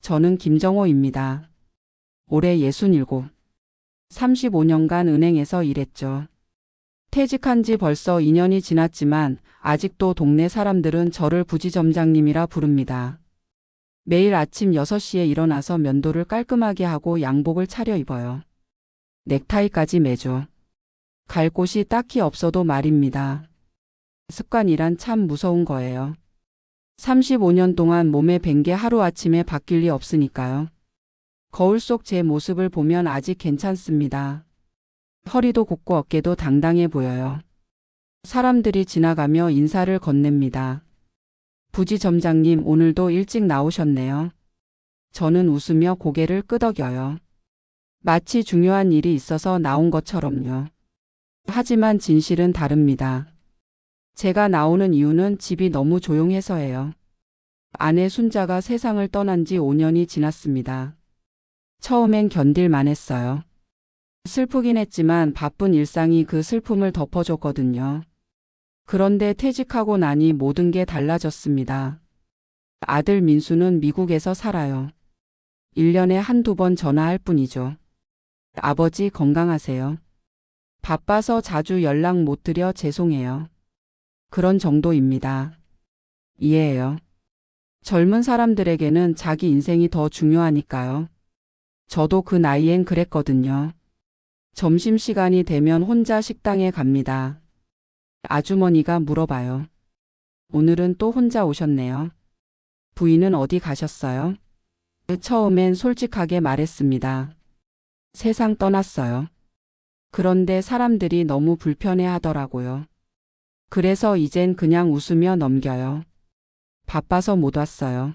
저는 김정호입니다. 올해 67. 35년간 은행에서 일했죠. 퇴직한 지 벌써 2년이 지났지만 아직도 동네 사람들은 저를 부지점장님이라 부릅니다. 매일 아침 6시에 일어나서 면도를 깔끔하게 하고 양복을 차려 입어요. 넥타이까지 매죠. 갈 곳이 딱히 없어도 말입니다. 습관이란 참 무서운 거예요. 35년 동안 몸에 밴 게 하루아침에 바뀔 리 없으니까요. 거울 속 제 모습을 보면 아직 괜찮습니다. 허리도 곱고 어깨도 당당해 보여요. 사람들이 지나가며 인사를 건넵니다. 부지점장님 오늘도 일찍 나오셨네요. 저는 웃으며 고개를 끄덕여요. 마치 중요한 일이 있어서 나온 것처럼요. 하지만 진실은 다릅니다. 제가 나오는 이유는 집이 너무 조용해서예요. 아내 순자가 세상을 떠난 지 5년이 지났습니다. 처음엔 견딜만 했어요. 슬프긴 했지만 바쁜 일상이 그 슬픔을 덮어줬거든요. 그런데 퇴직하고 나니 모든 게 달라졌습니다. 아들 민수는 미국에서 살아요. 1년에 한두 번 전화할 뿐이죠. 아버지 건강하세요? 바빠서 자주 연락 못 드려 죄송해요. 그런 정도입니다. 이해해요. 젊은 사람들에게는 자기 인생이 더 중요하니까요. 저도 그 나이엔 그랬거든요. 점심시간이 되면 혼자 식당에 갑니다. 아주머니가 물어봐요. 오늘은 또 혼자 오셨네요. 부인은 어디 가셨어요? 처음엔 솔직하게 말했습니다. 세상 떠났어요. 그런데 사람들이 너무 불편해 하더라고요. 그래서 이젠 그냥 웃으며 넘겨요. 바빠서 못 왔어요.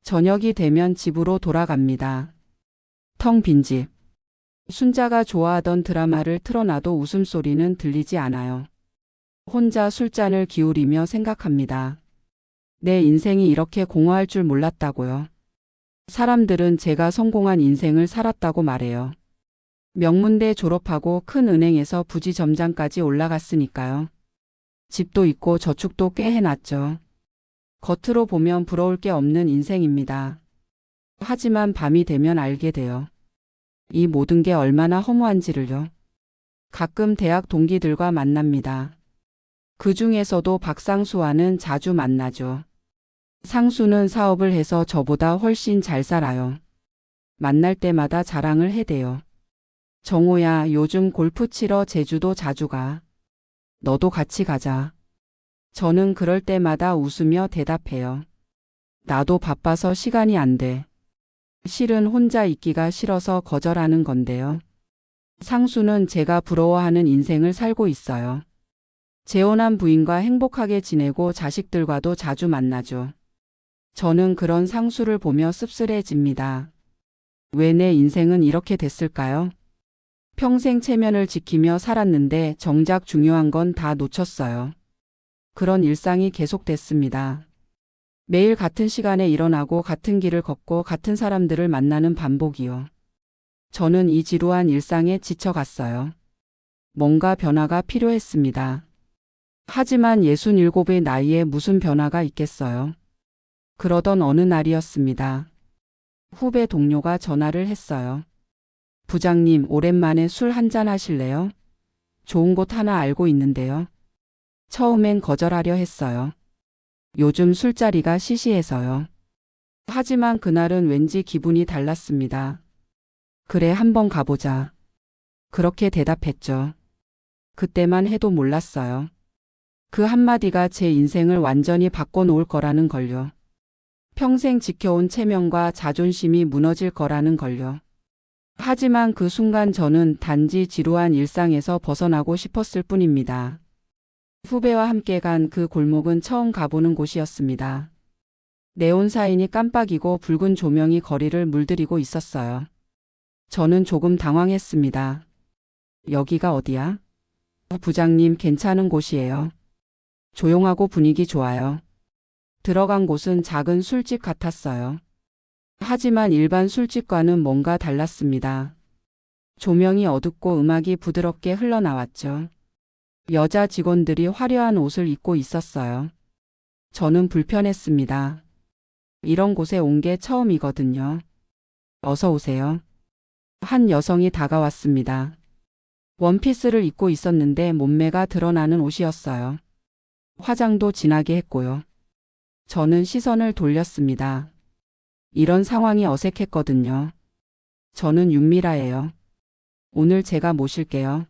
저녁이 되면 집으로 돌아갑니다. 텅 빈 집. 순자가 좋아하던 드라마를 틀어놔도 웃음소리는 들리지 않아요. 혼자 술잔을 기울이며 생각합니다. 내 인생이 이렇게 공허할 줄 몰랐다고요. 사람들은 제가 성공한 인생을 살았다고 말해요. 명문대 졸업하고 큰 은행에서 부지점장까지 올라갔으니까요. 집도 있고 저축도 꽤 해놨죠. 겉으로 보면 부러울 게 없는 인생입니다. 하지만 밤이 되면 알게 돼요. 이 모든 게 얼마나 허무한지를요. 가끔 대학 동기들과 만납니다. 그 중에서도 박상수와는 자주 만나죠. 상수는 사업을 해서 저보다 훨씬 잘 살아요. 만날 때마다 자랑을 해대요. 정호야, 요즘 골프 치러 제주도 자주 가. 너도 같이 가자. 저는 그럴 때마다 웃으며 대답해요. 나도 바빠서 시간이 안 돼. 실은 혼자 있기가 싫어서 거절하는 건데요. 상수는 제가 부러워하는 인생을 살고 있어요. 재혼한 부인과 행복하게 지내고 자식들과도 자주 만나죠. 저는 그런 상수를 보며 씁쓸해집니다. 왜 내 인생은 이렇게 됐을까요? 평생 체면을 지키며 살았는데 정작 중요한 건 다 놓쳤어요. 그런 일상이 계속됐습니다. 매일 같은 시간에 일어나고 같은 길을 걷고 같은 사람들을 만나는 반복이요. 저는 이 지루한 일상에 지쳐갔어요. 뭔가 변화가 필요했습니다. 하지만 67의 나이에 무슨 변화가 있겠어요. 그러던 어느 날이었습니다. 후배 동료가 전화를 했어요. 부장님, 오랜만에 술 한잔 하실래요? 좋은 곳 하나 알고 있는데요. 처음엔 거절하려 했어요. 요즘 술자리가 시시해서요. 하지만 그날은 왠지 기분이 달랐습니다. 그래, 한번 가보자. 그렇게 대답했죠. 그때만 해도 몰랐어요. 그 한마디가 제 인생을 완전히 바꿔놓을 거라는 걸요. 평생 지켜온 체면과 자존심이 무너질 거라는 걸요. 하지만 그 순간 저는 단지 지루한 일상에서 벗어나고 싶었을 뿐입니다. 후배와 함께 간 그 골목은 처음 가보는 곳이었습니다. 네온사인이 깜빡이고 붉은 조명이 거리를 물들이고 있었어요. 저는 조금 당황했습니다. 여기가 어디야? 부장님, 괜찮은 곳이에요. 조용하고 분위기 좋아요. 들어간 곳은 작은 술집 같았어요. 하지만 일반 술집과는 뭔가 달랐습니다. 조명이 어둡고 음악이 부드럽게 흘러나왔죠. 여자 직원들이 화려한 옷을 입고 있었어요. 저는 불편했습니다. 이런 곳에 온 게 처음이거든요. 어서 오세요. 한 여성이 다가왔습니다. 원피스를 입고 있었는데 몸매가 드러나는 옷이었어요. 화장도 진하게 했고요. 저는 시선을 돌렸습니다. 이런 상황이 어색했거든요. 저는 윤미라예요. 오늘 제가 모실게요.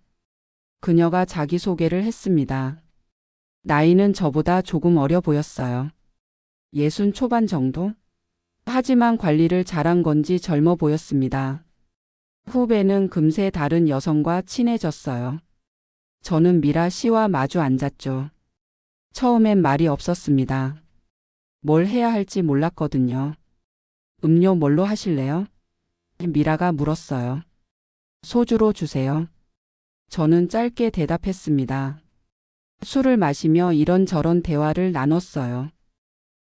그녀가 자기소개를 했습니다. 나이는 저보다 조금 어려 보였어요. 60 초반 정도? 하지만 관리를 잘한 건지 젊어 보였습니다. 후배는 금세 다른 여성과 친해졌어요. 저는 미라 씨와 마주 앉았죠. 처음엔 말이 없었습니다. 뭘 해야 할지 몰랐거든요. 음료 뭘로 하실래요? 미라가 물었어요. 소주로 주세요. 저는 짧게 대답했습니다. 술을 마시며 이런저런 대화를 나눴어요.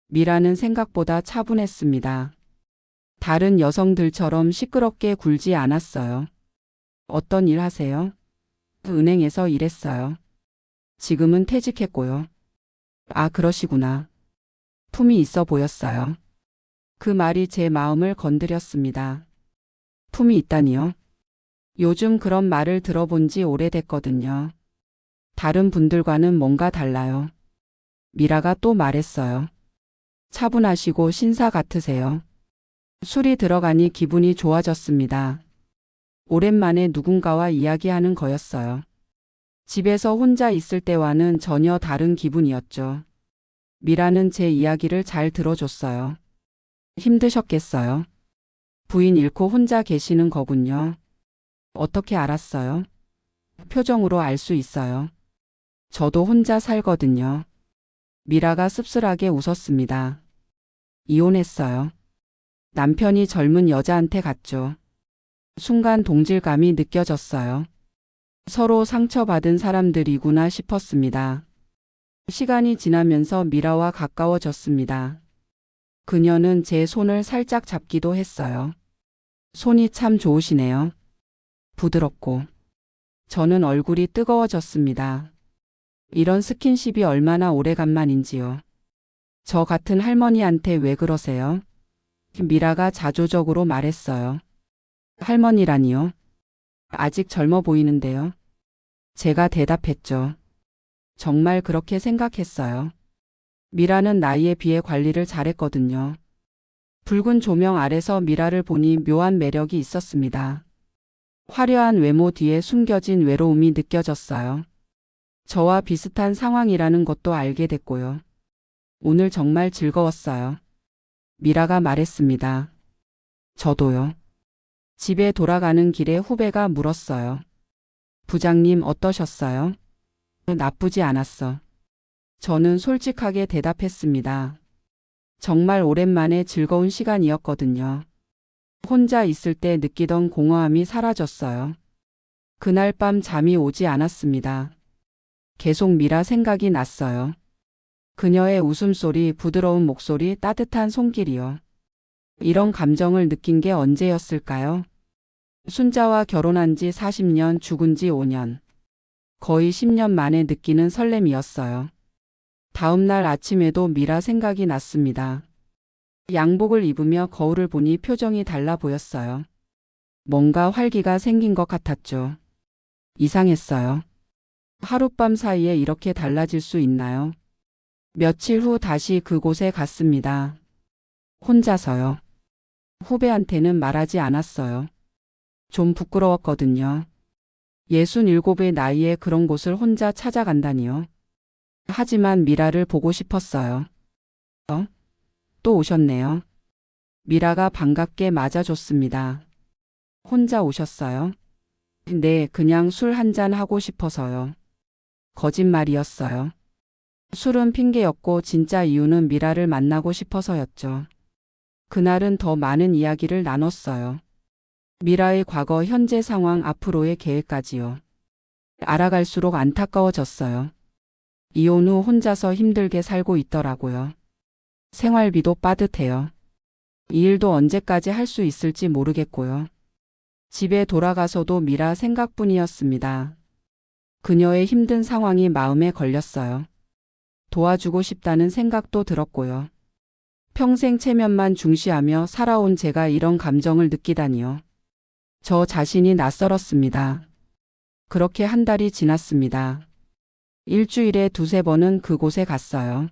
미라는 생각보다 차분했습니다. 다른 여성들처럼 시끄럽게 굴지 않았어요. 어떤 일 하세요? 은행에서 일했어요. 지금은 퇴직했고요. 아, 그러시구나. 품이 있어 보였어요. 그 말이 제 마음을 건드렸습니다. 품이 있다니요? 요즘 그런 말을 들어본 지 오래됐거든요. 다른 분들과는 뭔가 달라요. 미라가 또 말했어요. 차분하시고 신사 같으세요. 술이 들어가니 기분이 좋아졌습니다. 오랜만에 누군가와 이야기하는 거였어요. 집에서 혼자 있을 때와는 전혀 다른 기분이었죠. 미라는 제 이야기를 잘 들어줬어요. 힘드셨겠어요? 부인 잃고 혼자 계시는 거군요. 어떻게 알았어요? 표정으로 알 수 있어요. 저도 혼자 살거든요. 미라가 씁쓸하게 웃었습니다. 이혼했어요. 남편이 젊은 여자한테 갔죠. 순간 동질감이 느껴졌어요. 서로 상처받은 사람들이구나 싶었습니다. 시간이 지나면서 미라와 가까워졌습니다. 그녀는 제 손을 살짝 잡기도 했어요. 손이 참 좋으시네요. 부드럽고. 저는 얼굴이 뜨거워졌습니다. 이런 스킨십이 얼마나 오래간만인지요. 저 같은 할머니한테 왜 그러세요? 미라가 자조적으로 말했어요. 할머니라니요? 아직 젊어 보이는데요. 제가 대답했죠. 정말 그렇게 생각했어요. 미라는 나이에 비해 관리를 잘했거든요. 붉은 조명 아래서 미라를 보니 묘한 매력이 있었습니다. 화려한 외모 뒤에 숨겨진 외로움이 느껴졌어요. 저와 비슷한 상황이라는 것도 알게 됐고요. 오늘 정말 즐거웠어요. 미라가 말했습니다. 저도요. 집에 돌아가는 길에 후배가 물었어요. 부장님 어떠셨어요? 나쁘지 않았어. 저는 솔직하게 대답했습니다. 정말 오랜만에 즐거운 시간이었거든요. 혼자 있을 때 느끼던 공허함이 사라졌어요. 그날 밤 잠이 오지 않았습니다. 계속 미라 생각이 났어요. 그녀의 웃음소리, 부드러운 목소리, 따뜻한 손길이요. 이런 감정을 느낀 게 언제였을까요? 순자와 결혼한 지 40년, 죽은 지 5년. 거의 10년 만에 느끼는 설렘이었어요. 다음 날 아침에도 미라 생각이 났습니다. 양복을 입으며 거울을 보니 표정이 달라 보였어요. 뭔가 활기가 생긴 것 같았죠. 이상했어요. 하룻밤 사이에 이렇게 달라질 수 있나요? 며칠 후 다시 그곳에 갔습니다. 혼자서요. 후배한테는 말하지 않았어요. 좀 부끄러웠거든요. 67의 나이에 그런 곳을 혼자 찾아간다니요. 하지만 미라를 보고 싶었어요. 또 오셨네요. 미라가 반갑게 맞아줬습니다. 혼자 오셨어요? 네, 그냥 술 한잔 하고 싶어서요. 거짓말이었어요. 술은 핑계였고 진짜 이유는 미라를 만나고 싶어서였죠. 그날은 더 많은 이야기를 나눴어요. 미라의 과거, 현재 상황, 앞으로의 계획까지요. 알아갈수록 안타까워졌어요. 이혼 후 혼자서 힘들게 살고 있더라고요. 생활비도 빠듯해요. 이 일도 언제까지 할 수 있을지 모르겠고요. 집에 돌아가서도 미라 생각뿐이었습니다. 그녀의 힘든 상황이 마음에 걸렸어요. 도와주고 싶다는 생각도 들었고요. 평생 체면만 중시하며 살아온 제가 이런 감정을 느끼다니요. 저 자신이 낯설었습니다. 그렇게 한 달이 지났습니다. 일주일에 두세 번은 그곳에 갔어요.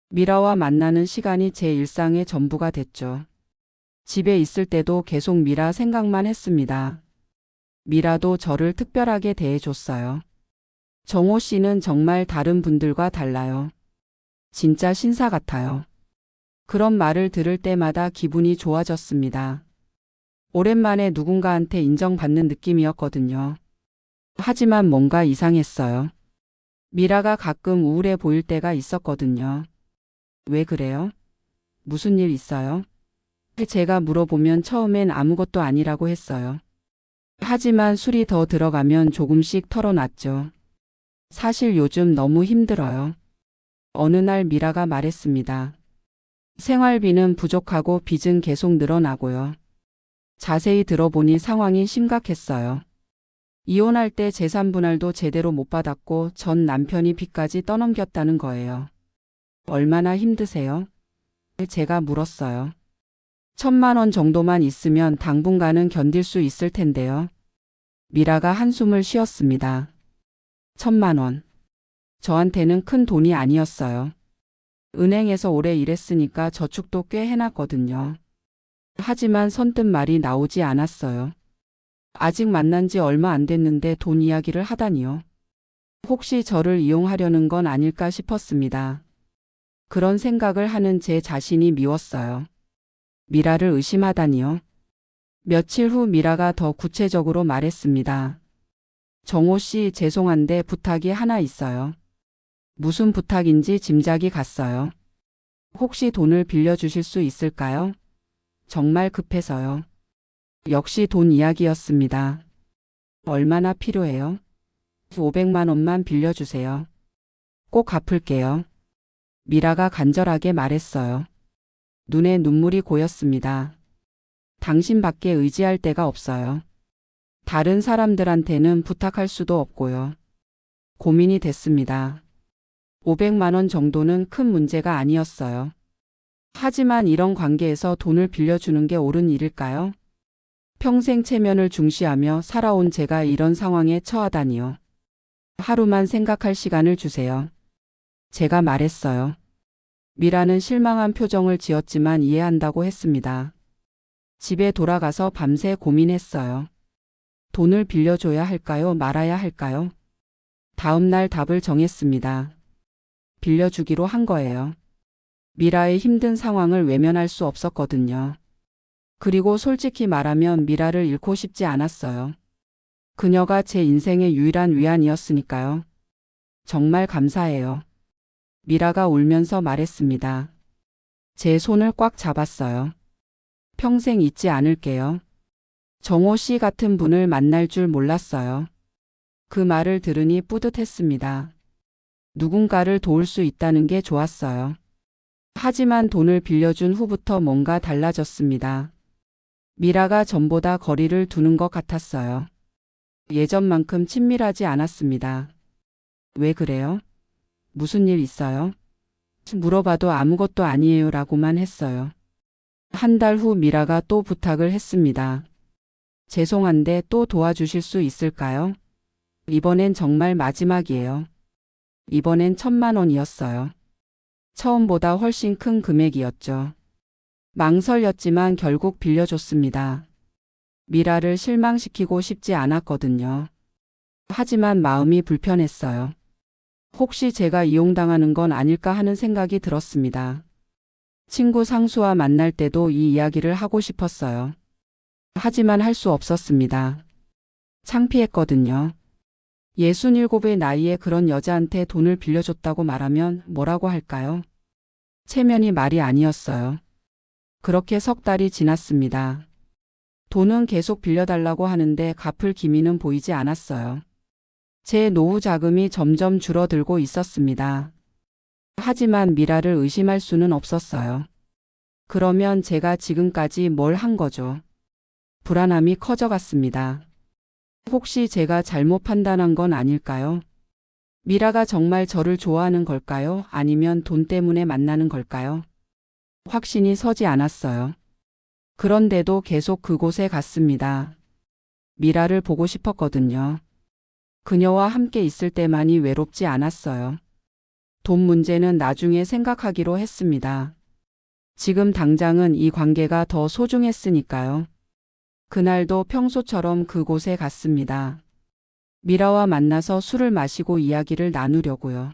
미라와 만나는 시간이 제 일상의 전부가 됐죠. 집에 있을 때도 계속 미라 생각만 했습니다. 미라도 저를 특별하게 대해줬어요. 정호 씨는 정말 다른 분들과 달라요. 진짜 신사 같아요. 그런 말을 들을 때마다 기분이 좋아졌습니다. 오랜만에 누군가한테 인정받는 느낌이었거든요. 하지만 뭔가 이상했어요. 미라가 가끔 우울해 보일 때가 있었거든요. 왜 그래요? 무슨 일 있어요? 제가 물어보면 처음엔 아무것도 아니라고 했어요. 하지만 술이 더 들어가면 조금씩 털어놨죠. 사실 요즘 너무 힘들어요. 어느 날 미라가 말했습니다. 생활비는 부족하고 빚은 계속 늘어나고요. 자세히 들어보니 상황이 심각했어요. 이혼할 때 재산 분할도 제대로 못 받았고 전 남편이 빚까지 떠넘겼다는 거예요. 얼마나 힘드세요? 제가 물었어요. 1,000만 원 정도만 있으면 당분간은 견딜 수 있을 텐데요. 미라가 한숨을 쉬었습니다. 1,000만 원. 저한테는 큰 돈이 아니었어요. 은행에서 오래 일했으니까 저축도 꽤 해놨거든요. 하지만 선뜻 말이 나오지 않았어요. 아직 만난 지 얼마 안 됐는데 돈 이야기를 하다니요. 혹시 저를 이용하려는 건 아닐까 싶었습니다. 그런 생각을 하는 제 자신이 미웠어요. 미라를 의심하다니요. 며칠 후 미라가 더 구체적으로 말했습니다. 정호 씨, 죄송한데 부탁이 하나 있어요. 무슨 부탁인지 짐작이 갔어요. 혹시 돈을 빌려주실 수 있을까요? 정말 급해서요. 역시 돈 이야기였습니다. 얼마나 필요해요? 500만 원만 빌려주세요. 꼭 갚을게요. 미라가 간절하게 말했어요. 눈에 눈물이 고였습니다. 당신밖에 의지할 데가 없어요. 다른 사람들한테는 부탁할 수도 없고요. 고민이 됐습니다. 500만 원 정도는 큰 문제가 아니었어요. 하지만 이런 관계에서 돈을 빌려주는 게 옳은 일일까요? 평생 체면을 중시하며 살아온 제가 이런 상황에 처하다니요. 하루만 생각할 시간을 주세요. 제가 말했어요. 미라는 실망한 표정을 지었지만 이해한다고 했습니다. 집에 돌아가서 밤새 고민했어요. 돈을 빌려줘야 할까요? 말아야 할까요? 다음 날 답을 정했습니다. 빌려주기로 한 거예요. 미라의 힘든 상황을 외면할 수 없었거든요. 그리고 솔직히 말하면 미라를 잃고 싶지 않았어요. 그녀가 제 인생의 유일한 위안이었으니까요. 정말 감사해요. 미라가 울면서 말했습니다. 제 손을 꽉 잡았어요. 평생 잊지 않을게요. 정호 씨 같은 분을 만날 줄 몰랐어요. 그 말을 들으니 뿌듯했습니다. 누군가를 도울 수 있다는 게 좋았어요. 하지만 돈을 빌려준 후부터 뭔가 달라졌습니다. 미라가 전보다 거리를 두는 것 같았어요. 예전만큼 친밀하지 않았습니다. 왜 그래요? 무슨 일 있어요? 물어봐도 아무것도 아니에요 라고만 했어요. 한 달 후 미라가 또 부탁을 했습니다. 죄송한데 또 도와주실 수 있을까요? 이번엔 정말 마지막이에요. 이번엔 1,000만 원이었어요. 처음보다 훨씬 큰 금액이었죠. 망설였지만 결국 빌려줬습니다. 미라를 실망시키고 싶지 않았거든요. 하지만 마음이 불편했어요. 혹시 제가 이용당하는 건 아닐까 하는 생각이 들었습니다. 친구 상수와 만날 때도 이 이야기를 하고 싶었어요. 하지만 할 수 없었습니다. 창피했거든요. 67의 나이에 그런 여자한테 돈을 빌려줬다고 말하면 뭐라고 할까요? 체면이 말이 아니었어요. 그렇게 석 달이 지났습니다. 돈은 계속 빌려달라고 하는데 갚을 기미는 보이지 않았어요. 제 노후 자금이 점점 줄어들고 있었습니다. 하지만 미라를 의심할 수는 없었어요. 그러면 제가 지금까지 뭘 한 거죠? 불안함이 커져갔습니다. 혹시 제가 잘못 판단한 건 아닐까요? 미라가 정말 저를 좋아하는 걸까요? 아니면 돈 때문에 만나는 걸까요? 확신이 서지 않았어요. 그런데도 계속 그곳에 갔습니다. 미라를 보고 싶었거든요. 그녀와 함께 있을 때만이 외롭지 않았어요. 돈 문제는 나중에 생각하기로 했습니다. 지금 당장은 이 관계가 더 소중했으니까요. 그날도 평소처럼 그곳에 갔습니다. 미라와 만나서 술을 마시고 이야기를 나누려고요.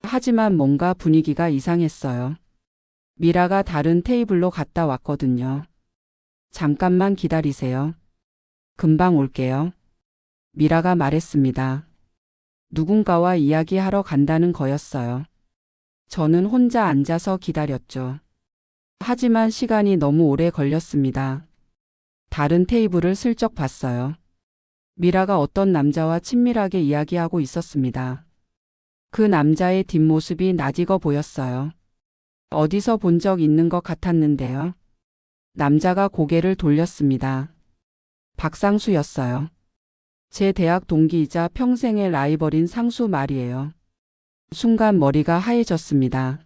하지만 뭔가 분위기가 이상했어요. 미라가 다른 테이블로 갔다 왔거든요. 잠깐만 기다리세요. 금방 올게요. 미라가 말했습니다. 누군가와 이야기하러 간다는 거였어요. 저는 혼자 앉아서 기다렸죠. 하지만 시간이 너무 오래 걸렸습니다. 다른 테이블을 슬쩍 봤어요. 미라가 어떤 남자와 친밀하게 이야기하고 있었습니다. 그 남자의 뒷모습이 낯익어 보였어요. 어디서 본 적 있는 것 같았는데요. 남자가 고개를 돌렸습니다. 박상수였어요. 제 대학 동기이자 평생의 라이벌인 상수 말이에요. 순간 머리가 하얘졌습니다.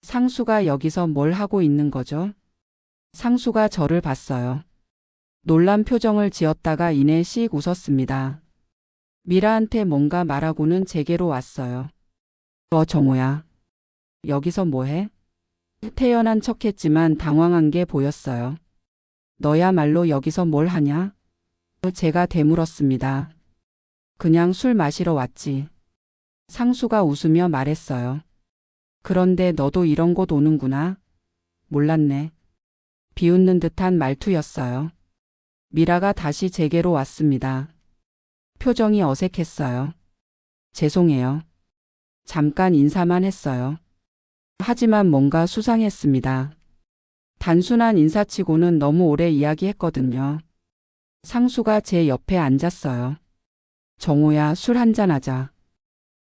상수가 여기서 뭘 하고 있는 거죠? 상수가 저를 봤어요. 놀란 표정을 지었다가 이내 씩 웃었습니다. 미라한테 뭔가 말하고는 제게로 왔어요. 정호야. 여기서 뭐해? 태연한 척했지만 당황한 게 보였어요. 너야말로 여기서 뭘 하냐? 제가 되물었습니다. 그냥 술 마시러 왔지. 상수가 웃으며 말했어요. 그런데 너도 이런 곳 오는구나. 몰랐네. 비웃는 듯한 말투였어요. 미라가 다시 제게로 왔습니다. 표정이 어색했어요. 죄송해요. 잠깐 인사만 했어요. 하지만 뭔가 수상했습니다. 단순한 인사치고는 너무 오래 이야기했거든요. 상수가 제 옆에 앉았어요. 정호야, 술 한잔하자.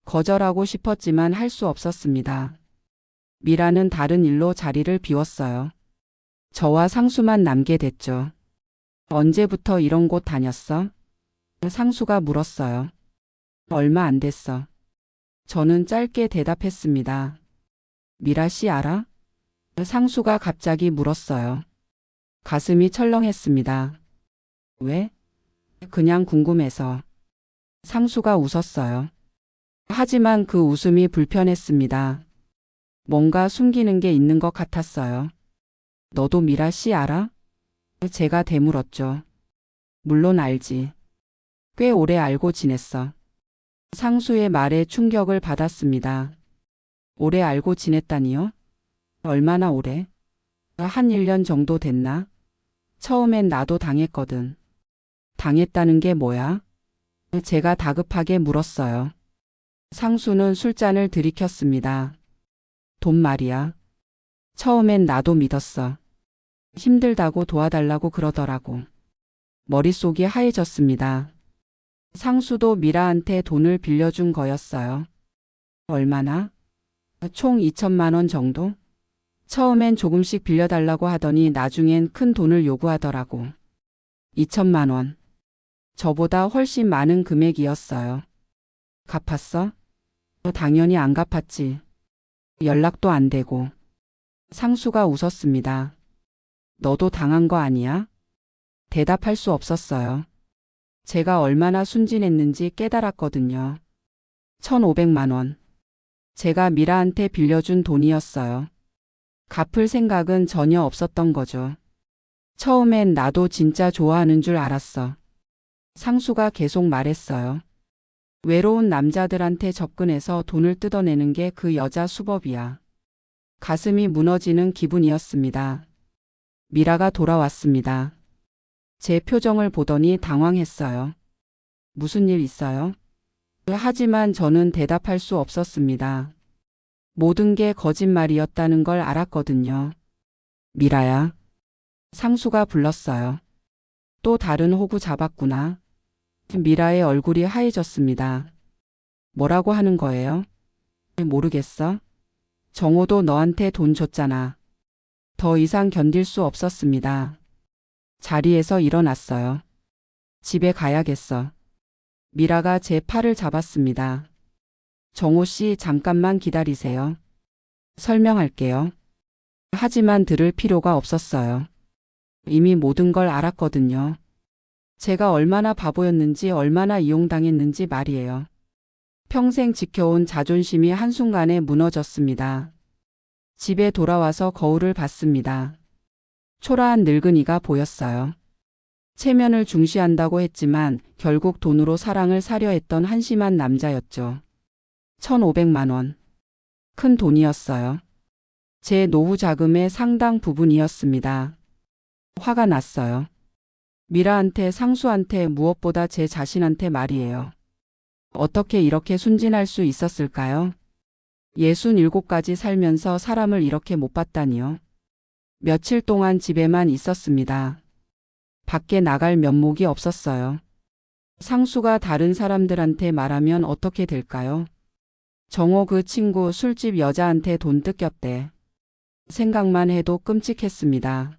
거절하고 싶었지만 할 수 없었습니다. 미라는 다른 일로 자리를 비웠어요. 저와 상수만 남게 됐죠. 언제부터 이런 곳 다녔어? 상수가 물었어요. 얼마 안 됐어. 저는 짧게 대답했습니다. 미라 씨 알아? 상수가 갑자기 물었어요. 가슴이 철렁했습니다. 왜? 그냥 궁금해서. 상수가 웃었어요. 하지만 그 웃음이 불편했습니다. 뭔가 숨기는 게 있는 것 같았어요. 너도 미라 씨 알아? 제가 되물었죠. 물론 알지. 꽤 오래 알고 지냈어. 상수의 말에 충격을 받았습니다. 오래 알고 지냈다니요? 얼마나 오래? 한 1년 정도 됐나? 처음엔 나도 당했거든. 당했다는 게 뭐야? 제가 다급하게 물었어요. 상수는 술잔을 들이켰습니다. 돈 말이야. 처음엔 나도 믿었어. 힘들다고 도와달라고 그러더라고. 머릿속이 하얘졌습니다. 상수도 미라한테 돈을 빌려준 거였어요. 얼마나? 총 2천만 원 정도? 처음엔 조금씩 빌려달라고 하더니 나중엔 큰 돈을 요구하더라고. 2천만 원. 저보다 훨씬 많은 금액이었어요. 갚았어? 당연히 안 갚았지. 연락도 안 되고. 상수가 웃었습니다. 너도 당한 거 아니야? 대답할 수 없었어요. 제가 얼마나 순진했는지 깨달았거든요. 1,500만 원. 제가 미라한테 빌려준 돈이었어요. 갚을 생각은 전혀 없었던 거죠. 처음엔 나도 진짜 좋아하는 줄 알았어. 상수가 계속 말했어요. 외로운 남자들한테 접근해서 돈을 뜯어내는 게 그 여자 수법이야. 가슴이 무너지는 기분이었습니다. 미라가 돌아왔습니다. 제 표정을 보더니 당황했어요. 무슨 일 있어요? 하지만 저는 대답할 수 없었습니다. 모든 게 거짓말이었다는 걸 알았거든요. 미라야. 상수가 불렀어요. 또 다른 호구 잡았구나. 미라의 얼굴이 하얘졌습니다. 뭐라고 하는 거예요? 모르겠어. 정호도 너한테 돈 줬잖아. 더 이상 견딜 수 없었습니다. 자리에서 일어났어요. 집에 가야겠어. 미라가 제 팔을 잡았습니다. 정호 씨 잠깐만 기다리세요. 설명할게요. 하지만 들을 필요가 없었어요. 이미 모든 걸 알았거든요. 제가 얼마나 바보였는지 얼마나 이용당했는지 말이에요. 평생 지켜온 자존심이 한순간에 무너졌습니다. 집에 돌아와서 거울을 봤습니다. 초라한 늙은이가 보였어요. 체면을 중시한다고 했지만 결국 돈으로 사랑을 사려 했던 한심한 남자였죠. 1,500만 원. 큰 돈이었어요. 제 노후 자금의 상당 부분이었습니다. 화가 났어요. 미라한테, 상수한테, 무엇보다 제 자신한테 말이에요. 어떻게 이렇게 순진할 수 있었을까요? 67까지 살면서 사람을 이렇게 못 봤다니요. 며칠 동안 집에만 있었습니다. 밖에 나갈 면목이 없었어요. 상수가 다른 사람들한테 말하면 어떻게 될까요? 정호 그 친구 술집 여자한테 돈 뜯겼대. 생각만 해도 끔찍했습니다.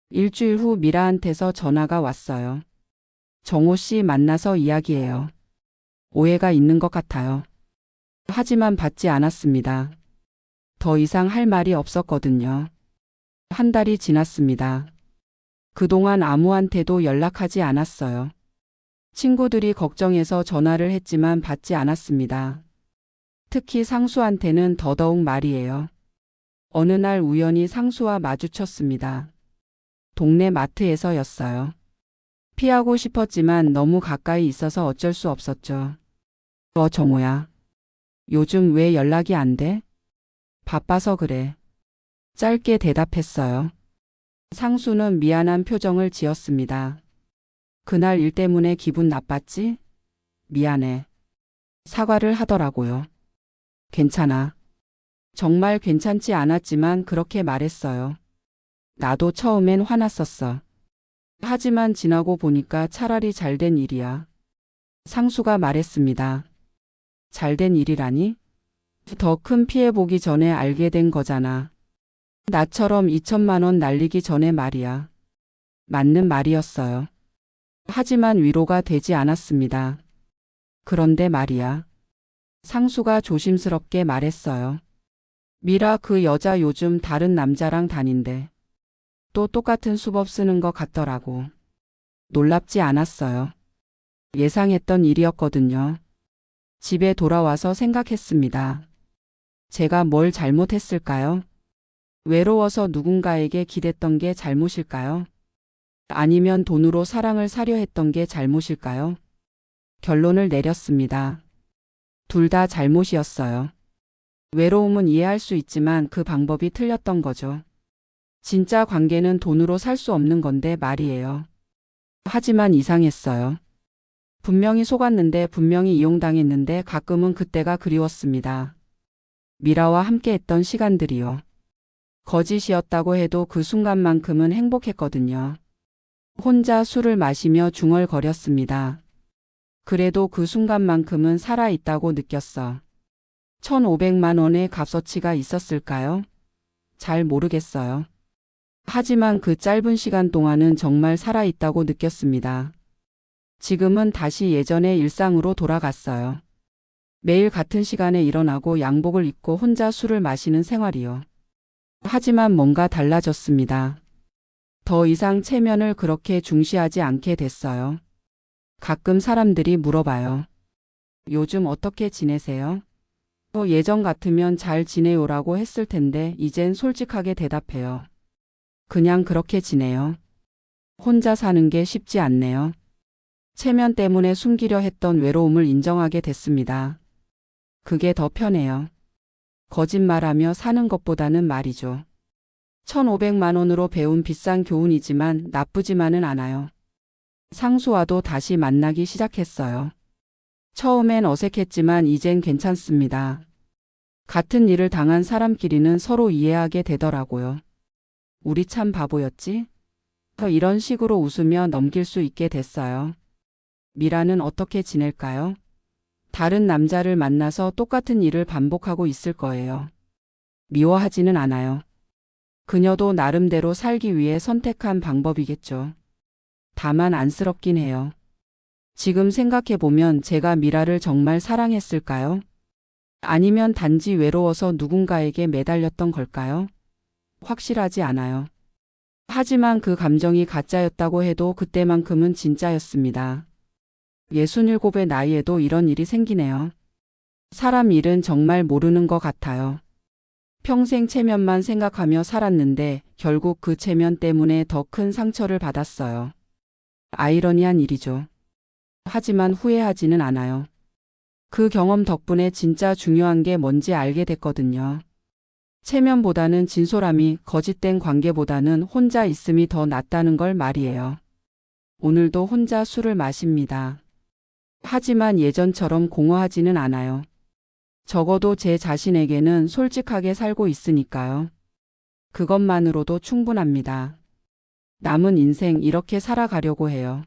일주일 후 미라한테서 전화가 왔어요. 정호 씨 만나서 이야기해요. 오해가 있는 것 같아요. 하지만 받지 않았습니다. 더 이상 할 말이 없었거든요. 한 달이 지났습니다. 그동안 아무한테도 연락하지 않았어요. 친구들이 걱정해서 전화를 했지만 받지 않았습니다. 특히 상수한테는 더더욱 말이에요. 어느 날 우연히 상수와 마주쳤습니다. 동네 마트에서였어요. 피하고 싶었지만 너무 가까이 있어서 어쩔 수 없었죠. 정호야. 요즘 왜 연락이 안 돼? 바빠서 그래. 짧게 대답했어요. 상수는 미안한 표정을 지었습니다. 그날 일 때문에 기분 나빴지? 미안해. 사과를 하더라고요. 괜찮아. 정말 괜찮지 않았지만 그렇게 말했어요. 나도 처음엔 화났었어. 하지만 지나고 보니까 차라리 잘된 일이야. 상수가 말했습니다. 잘된 일이라니? 더 큰 피해 보기 전에 알게 된 거잖아. 나처럼 2천만 원 날리기 전에 말이야. 맞는 말이었어요. 하지만 위로가 되지 않았습니다. 그런데 말이야. 상수가 조심스럽게 말했어요. 미라 그 여자 요즘 다른 남자랑 다닌대. 또 똑같은 수법 쓰는 것 같더라고. 놀랍지 않았어요. 예상했던 일이었거든요. 집에 돌아와서 생각했습니다. 제가 뭘 잘못했을까요? 외로워서 누군가에게 기댔던 게 잘못일까요? 아니면 돈으로 사랑을 사려 했던 게 잘못일까요? 결론을 내렸습니다. 둘 다 잘못이었어요. 외로움은 이해할 수 있지만 그 방법이 틀렸던 거죠. 진짜 관계는 돈으로 살 수 없는 건데 말이에요. 하지만 이상했어요. 분명히 속았는데 분명히 이용당했는데 가끔은 그때가 그리웠습니다. 미라와 함께했던 시간들이요. 거짓이었다고 해도 그 순간만큼은 행복했거든요. 혼자 술을 마시며 중얼거렸습니다. 그래도 그 순간만큼은 살아있다고 느꼈어. 1,500만 원의 값어치가 있었을까요? 잘 모르겠어요. 하지만 그 짧은 시간 동안은 정말 살아있다고 느꼈습니다. 지금은 다시 예전의 일상으로 돌아갔어요. 매일 같은 시간에 일어나고 양복을 입고 혼자 술을 마시는 생활이요. 하지만 뭔가 달라졌습니다. 더 이상 체면을 그렇게 중시하지 않게 됐어요. 가끔 사람들이 물어봐요. 요즘 어떻게 지내세요? 예전 같으면 잘 지내요라고 했을 텐데 이젠 솔직하게 대답해요. 그냥 그렇게 지내요. 혼자 사는 게 쉽지 않네요. 체면 때문에 숨기려 했던 외로움을 인정하게 됐습니다. 그게 더 편해요. 거짓말하며 사는 것보다는 말이죠. 1,500만 원으로 배운 비싼 교훈이지만 나쁘지만은 않아요. 상수와도 다시 만나기 시작했어요. 처음엔 어색했지만 이젠 괜찮습니다. 같은 일을 당한 사람끼리는 서로 이해하게 되더라고요. 우리 참 바보였지? 이런 식으로 웃으며 넘길 수 있게 됐어요. 미라는 어떻게 지낼까요? 다른 남자를 만나서 똑같은 일을 반복하고 있을 거예요. 미워하지는 않아요. 그녀도 나름대로 살기 위해 선택한 방법이겠죠. 다만 안쓰럽긴 해요. 지금 생각해보면 제가 미라를 정말 사랑했을까요? 아니면 단지 외로워서 누군가에게 매달렸던 걸까요? 확실하지 않아요. 하지만 그 감정이 가짜였다고 해도 그때만큼은 진짜였습니다. 67의 나이에도 이런 일이 생기네요. 사람 일은 정말 모르는 것 같아요. 평생 체면만 생각하며 살았는데 결국 그 체면 때문에 더 큰 상처를 받았어요. 아이러니한 일이죠. 하지만 후회하지는 않아요. 그 경험 덕분에 진짜 중요한 게 뭔지 알게 됐거든요. 체면보다는 진솔함이, 거짓된 관계보다는 혼자 있음이 더 낫다는 걸 말이에요. 오늘도 혼자 술을 마십니다. 하지만 예전처럼 공허하지는 않아요. 적어도 제 자신에게는 솔직하게 살고 있으니까요. 그것만으로도 충분합니다. 남은 인생 이렇게 살아가려고 해요.